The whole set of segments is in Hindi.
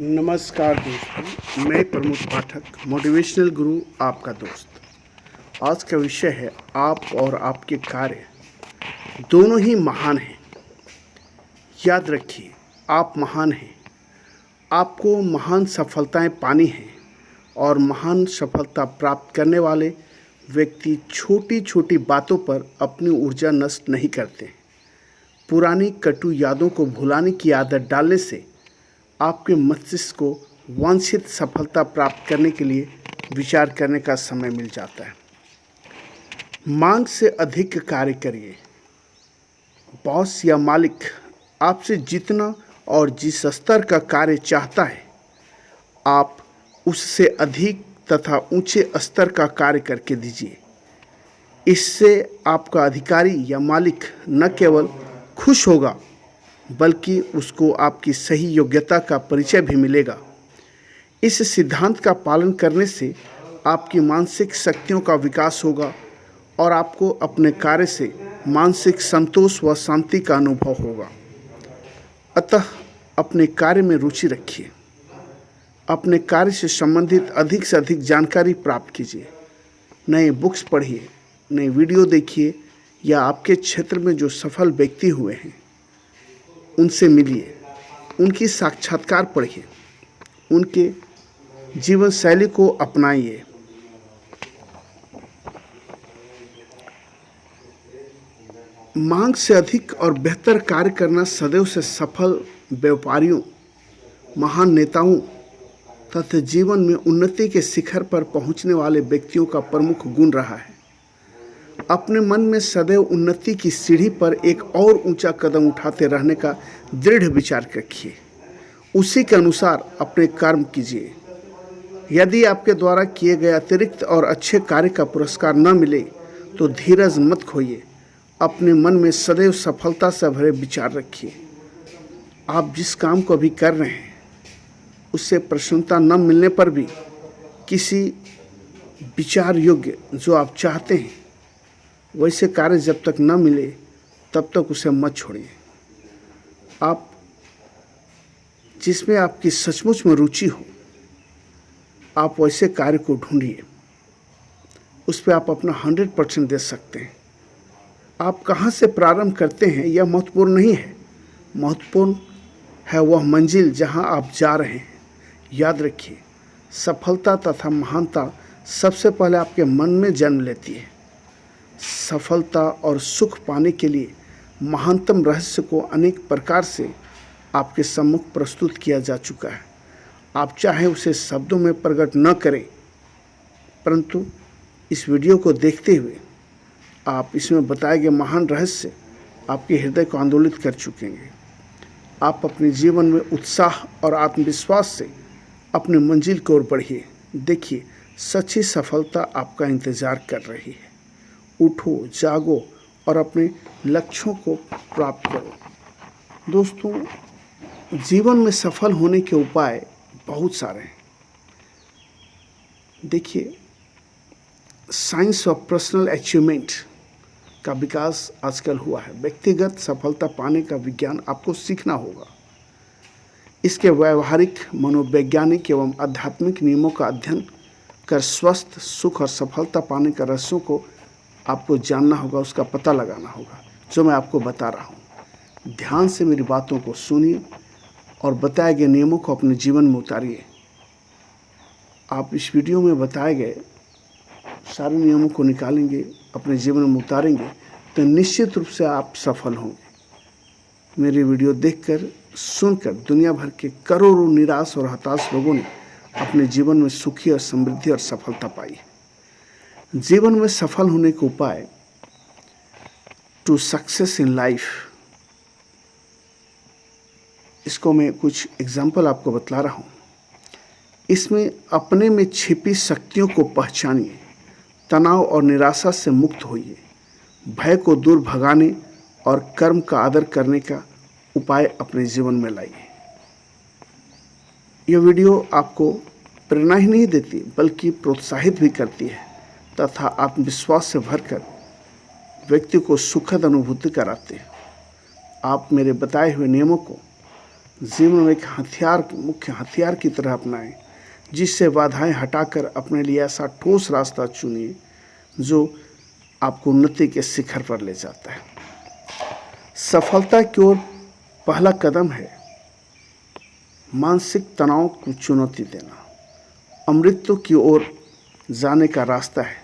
नमस्कार दोस्तों, मैं प्रमोद पाठक, मोटिवेशनल गुरु आपका दोस्त। आज का विषय है आप और आपके कार्य दोनों ही महान हैं। याद रखिए, आप महान हैं। आपको महान सफलताएं पानी हैं और महान सफलता प्राप्त करने वाले व्यक्ति छोटी छोटी बातों पर अपनी ऊर्जा नष्ट नहीं करते। पुरानी कटु यादों को भुलाने की आदत डालने से आपके मस्तिष्क को वांछित सफलता प्राप्त करने के लिए विचार करने का समय मिल जाता है। मांग से अधिक कार्य करिए। बॉस या मालिक आपसे जितना और जिस स्तर का कार्य चाहता है, आप उससे अधिक तथा ऊंचे स्तर का कार्य करके दीजिए। इससे आपका अधिकारी या मालिक न केवल खुश होगा बल्कि उसको आपकी सही योग्यता का परिचय भी मिलेगा। इस सिद्धांत का पालन करने से आपकी मानसिक शक्तियों का विकास होगा और आपको अपने कार्य से मानसिक संतोष व शांति का अनुभव होगा। अतः अपने कार्य में रुचि रखिए। अपने कार्य से संबंधित अधिक से अधिक जानकारी प्राप्त कीजिए। नए बुक्स पढ़िए, नए वीडियो देखिए या आपके क्षेत्र में जो सफल व्यक्ति हुए हैं उनसे मिलिए, उनकी साक्षात्कार पढ़िए, उनके जीवन शैली को अपनाइए। मांग से अधिक और बेहतर कार्य करना सदैव से सफल व्यापारियों, महान नेताओं तथा जीवन में उन्नति के शिखर पर पहुंचने वाले व्यक्तियों का प्रमुख गुण रहा है। अपने मन में सदैव उन्नति की सीढ़ी पर एक और ऊंचा कदम उठाते रहने का दृढ़ विचार रखिए। उसी के अनुसार अपने कर्म कीजिए। यदि आपके द्वारा किए गए अतिरिक्त और अच्छे कार्य का पुरस्कार न मिले तो धीरज मत खोइए। अपने मन में सदैव सफलता से भरे विचार रखिए। आप जिस काम को अभी कर रहे हैं उससे प्रसन्नता न मिलने पर भी किसी विचार योग्य जो आप चाहते हैं वैसे कार्य जब तक न मिले तब तक उसे मत छोड़िए। आप जिसमें आपकी सचमुच में रुचि हो, आप वैसे कार्य को ढूंढिए। उस पर आप अपना 100% दे सकते हैं। आप कहाँ से प्रारंभ करते हैं यह महत्वपूर्ण नहीं है। महत्वपूर्ण है वह मंजिल जहाँ आप जा रहे हैं। याद रखिए, सफलता तथा महानता सबसे पहले आपके मन में जन्म लेती है। सफलता और सुख पाने के लिए महानतम रहस्य को अनेक प्रकार से आपके सम्मुख प्रस्तुत किया जा चुका है। आप चाहे उसे शब्दों में प्रकट न करें, परंतु इस वीडियो को देखते हुए आप इसमें बताए गए महान रहस्य आपके हृदय को आंदोलित कर चुकेंगे। आप अपने जीवन में उत्साह और आत्मविश्वास से अपनी मंजिल की ओर बढ़िए। देखिए, सच्ची सफलता आपका इंतजार कर रही है। उठो, जागो और अपने लक्ष्यों को प्राप्त करो। दोस्तों, जीवन में सफल होने के उपाय बहुत सारे हैं। देखिए, साइंस ऑफ पर्सनल अचीवमेंट का विकास आजकल हुआ है। व्यक्तिगत सफलता पाने का विज्ञान आपको सीखना होगा। इसके व्यवहारिक, मनोवैज्ञानिक एवं आध्यात्मिक नियमों का अध्ययन कर स्वस्थ, सुख और सफलता पाने का रहस्यों को आपको जानना होगा, उसका पता लगाना होगा, जो मैं आपको बता रहा हूँ। ध्यान से मेरी बातों को सुनिए और बताए गए नियमों को अपने जीवन में उतारिए। आप इस वीडियो में बताए गए सारे नियमों को निकालेंगे, अपने जीवन में उतारेंगे तो निश्चित रूप से आप सफल होंगे। मेरी वीडियो देखकर, सुनकर दुनिया भर के करोड़ों निराश और हताश लोगों ने अपने जीवन में सुखी और समृद्धि और सफलता पाई है। जीवन में सफल होने के उपाय टू सक्सेस इन लाइफ, इसको मैं कुछ एग्जाम्पल आपको बतला रहा हूँ। इसमें अपने में छिपी शक्तियों को पहचानिए, तनाव और निराशा से मुक्त होइए, भय को दूर भगाने और कर्म का आदर करने का उपाय अपने जीवन में लाइए। यह वीडियो आपको प्रेरणा ही नहीं देती बल्कि प्रोत्साहित भी करती है तथा आत्मविश्वास से भरकर व्यक्ति को सुखद अनुभूति कराते हैं। आप मेरे बताए हुए नियमों को जीवन में एक हथियार, मुख्य हथियार की तरह अपनाएं, जिससे बाधाएं हटाकर अपने लिए ऐसा ठोस रास्ता चुनिए जो आपको उन्नति के शिखर पर ले जाता है। सफलता की ओर पहला कदम है मानसिक तनाव को चुनौती देना। अमृतत्व की ओर जाने का रास्ता है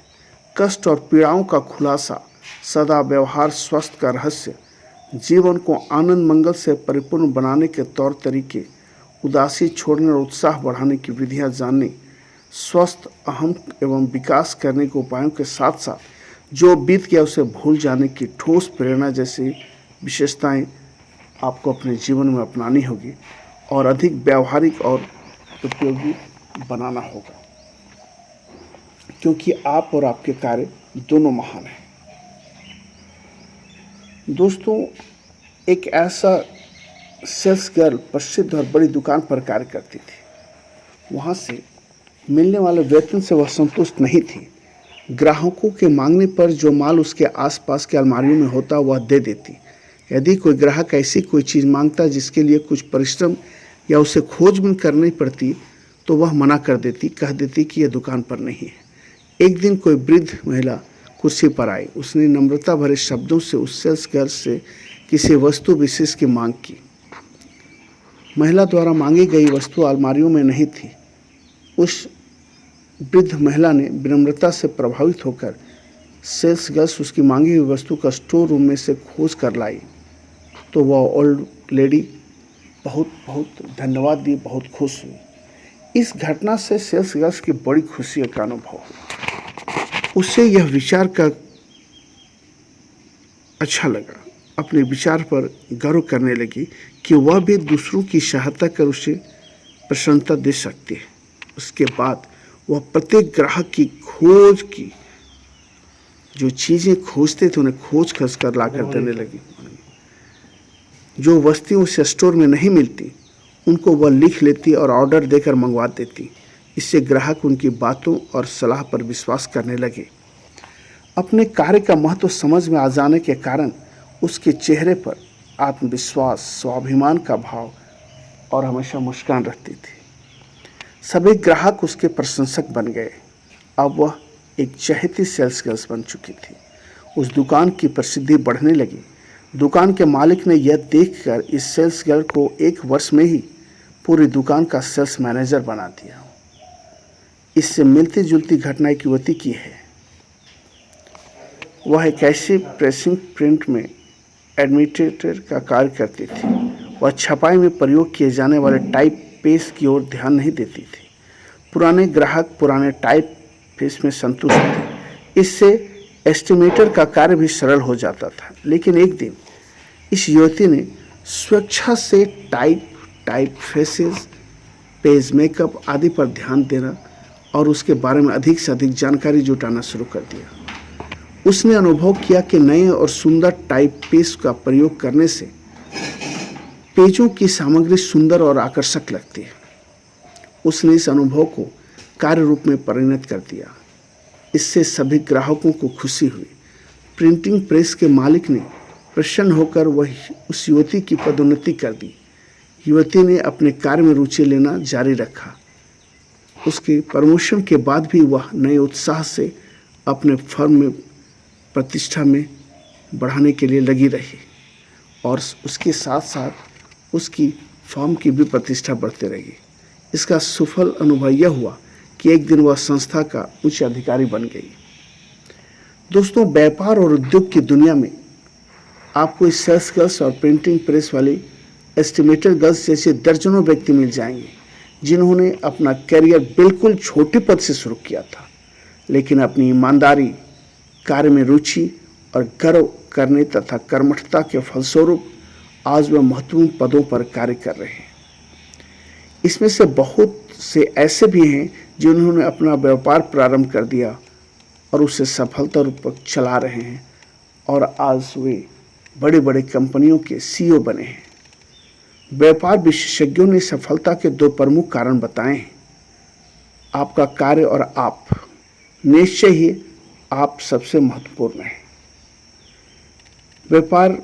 कष्ट और पीड़ाओं का खुलासा, सदा व्यवहार स्वस्थ का रहस्य, जीवन को आनंद मंगल से परिपूर्ण बनाने के तौर तरीके, उदासी छोड़ने और उत्साह बढ़ाने की विधियां जानने, स्वस्थ अहम एवं विकास करने के उपायों के साथ साथ जो बीत गया उसे भूल जाने की ठोस प्रेरणा जैसी विशेषताएं आपको अपने जीवन में अपनानी होगी और अधिक व्यावहारिक और उपयोगी बनाना होगा, क्योंकि आप और आपके कार्य दोनों महान हैं। दोस्तों, एक ऐसा सेल्स गर्ल प्रसिद्ध और बड़ी दुकान पर कार्य करती थी। वहाँ से मिलने वाले वेतन से वह संतुष्ट नहीं थी। ग्राहकों के मांगने पर जो माल उसके आसपास के अलमारियों में होता वह दे देती। यदि कोई ग्राहक ऐसी कोई चीज़ मांगता जिसके लिए कुछ परिश्रम या उसे खोजबीन करनी पड़ती तो वह मना कर देती, कह देती कि यह दुकान पर नहीं है। एक दिन कोई वृद्ध महिला कुर्सी पर आई। उसने नम्रता भरे शब्दों से उस सेल्स गर्ल से किसी वस्तु विशेष की मांग की। महिला द्वारा मांगी गई वस्तु अलमारियों में नहीं थी। उस वृद्ध महिला ने विनम्रता से प्रभावित होकर सेल्स गर्ल्स उसकी मांगी हुई वस्तु का स्टोर रूम में से खोज कर लाई तो वह ओल्ड लेडी बहुत बहुत धन्यवाद दी, बहुत खुश हुई। इस घटना से सेल्स गर्ल्स की बड़ी खुशी का अनुभव हुआ। उसे यह विचार कर अच्छा लगा, अपने विचार पर गर्व करने लगी कि वह भी दूसरों की सहायता कर उसे प्रसन्नता दे सकती है। उसके बाद वह प्रत्येक ग्राहक की खोज की, जो चीज़ें खोजते थे उन्हें खोज खस कर ला कर देने लगी। जो वस्तुएं उसे स्टोर में नहीं मिलती उनको वह लिख लेती और ऑर्डर देकर मंगवा देती। इससे ग्राहक उनकी बातों और सलाह पर विश्वास करने लगे। अपने कार्य का महत्व समझ में आ जाने के कारण उसके चेहरे पर आत्मविश्वास, स्वाभिमान का भाव और हमेशा मुस्कान रहती थी। सभी ग्राहक उसके प्रशंसक बन गए। अब वह एक चहेती सेल्स गर्ल्स बन चुकी थी। उस दुकान की प्रसिद्धि बढ़ने लगी। दुकान के मालिक ने यह देखकर इस सेल्स गर्ल को 1 वर्ष में ही पूरी दुकान का सेल्स मैनेजर बना दिया। इससे मिलती जुलती घटना एक युवती की है। वह एक ऐसी प्रेसिंग प्रिंट में एडमिनिस्ट्रेटर का कार्य करती थी। वह छपाई में प्रयोग किए जाने वाले टाइप पेस्ट की ओर ध्यान नहीं देती थी। पुराने ग्राहक पुराने टाइप पेस्ट में संतुष्ट थे। इससे एस्टिमेटर का कार्य भी सरल हो जाता था। लेकिन एक दिन इस युवती ने स्वेच्छा से टाइप फेसेस, पेज मेकअप आदि पर ध्यान देना और उसके बारे में अधिक से अधिक जानकारी जुटाना शुरू कर दिया। उसने अनुभव किया कि नए और सुंदर टाइप पेस्ट का प्रयोग करने से पेजों की सामग्री सुंदर और आकर्षक लगती है। उसने इस अनुभव को कार्य रूप में परिणत कर दिया। इससे सभी ग्राहकों को खुशी हुई। प्रिंटिंग प्रेस के मालिक ने प्रसन्न होकर वह उस युवती की पदोन्नति कर दी। युवती ने अपने कार्य में रुचि लेना जारी रखा। उसके प्रमोशन के बाद भी वह नए उत्साह से अपने फर्म में प्रतिष्ठा में बढ़ाने के लिए लगी रही और उसके साथ साथ उसकी फर्म की भी प्रतिष्ठा बढ़ती रही। इसका सफल अनुभव यह हुआ कि एक दिन वह संस्था का उच्च अधिकारी बन गई। दोस्तों, व्यापार और उद्योग की दुनिया में आपको इस सेल्स गर्ल्स और प्रिंटिंग प्रेस वाली एस्टिमेटर गर्ल्स जैसे दर्जनों व्यक्ति मिल जाएंगे जिन्होंने अपना करियर बिल्कुल छोटे पद से शुरू किया था, लेकिन अपनी ईमानदारी, कार्य में रुचि और गर्व करने तथा कर्मठता के फलस्वरूप आज वह महत्वपूर्ण पदों पर कार्य कर रहे हैं। इसमें से बहुत से ऐसे भी हैं जिन्होंने अपना व्यापार प्रारंभ कर दिया और उसे सफलतापूर्वक चला रहे हैं और आज वे बड़े बड़े कंपनियों के सीईओ बने हैं। व्यापार विशेषज्ञों ने सफलता के 2 प्रमुख कारण बताए हैं, आपका कार्य और आप। निश्चय ही आप सबसे महत्वपूर्ण हैं। व्यापार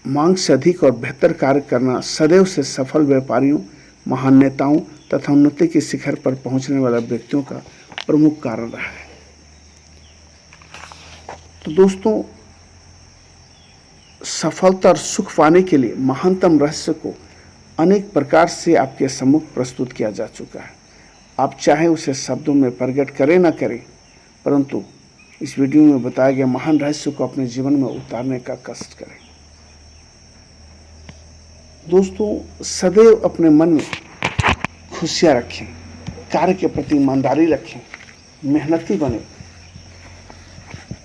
मांग से अधिक और बेहतर कार्य करना सदैव से सफल व्यापारियों, महान नेताओं तथा उन्नति के शिखर पर पहुंचने वाले व्यक्तियों का प्रमुख कारण रहा है। तो दोस्तों, सफलता और सुख पाने के लिए महानतम रहस्य को अनेक प्रकार से आपके सम्मुख प्रस्तुत किया जा चुका है। आप चाहे उसे शब्दों में प्रकट करें ना करें, परंतु इस वीडियो में बताया गया महान रहस्य को अपने जीवन में उतारने का कष्ट करें। दोस्तों, सदैव अपने मन में खुशियाँ रखें, कार्य के प्रति ईमानदारी रखें, मेहनती बने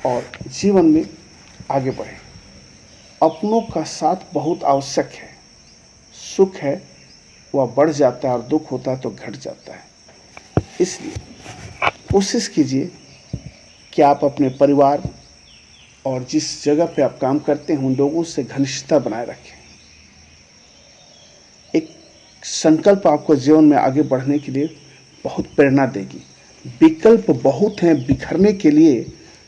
और जीवन में आगे बढ़ें। अपनों का साथ बहुत आवश्यक है। सुख है वह बढ़ जाता है और दुख होता है तो घट जाता है। इसलिए कोशिश कीजिए कि आप अपने परिवार और जिस जगह पे आप काम करते हैं उन लोगों से घनिष्ठता बनाए रखें। एक संकल्प आपको जीवन में आगे बढ़ने के लिए बहुत प्रेरणा देगी। विकल्प बहुत हैं बिखरने के लिए,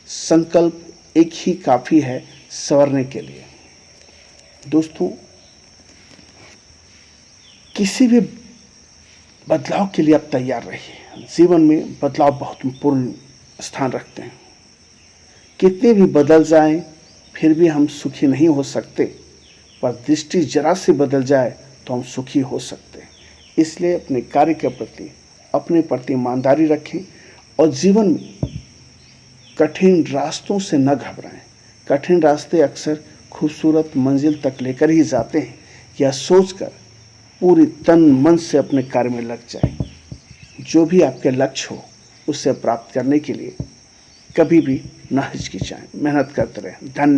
संकल्प एक ही काफ़ी है संवरने के लिए। दोस्तों, किसी भी बदलाव के लिए आप तैयार रहिए। जीवन में बदलाव बहुत महत्वपूर्ण स्थान रखते हैं। कितने भी बदल जाएं फिर भी हम सुखी नहीं हो सकते, पर दृष्टि जरा सी बदल जाए तो हम सुखी हो सकते हैं। इसलिए अपने कार्य के प्रति अपने प्रति ईमानदारी रखें और जीवन में कठिन रास्तों से न घबराएं। कठिन रास्ते अक्सर खूबसूरत मंजिल तक लेकर ही जाते हैं। यह सोचकर पूरी तन मन से अपने कार्य में लग जाएं। जो भी आपके लक्ष्य हो उसे प्राप्त करने के लिए कभी भी न हिचकिचाएं, मेहनत करते रहें। धन्यवाद।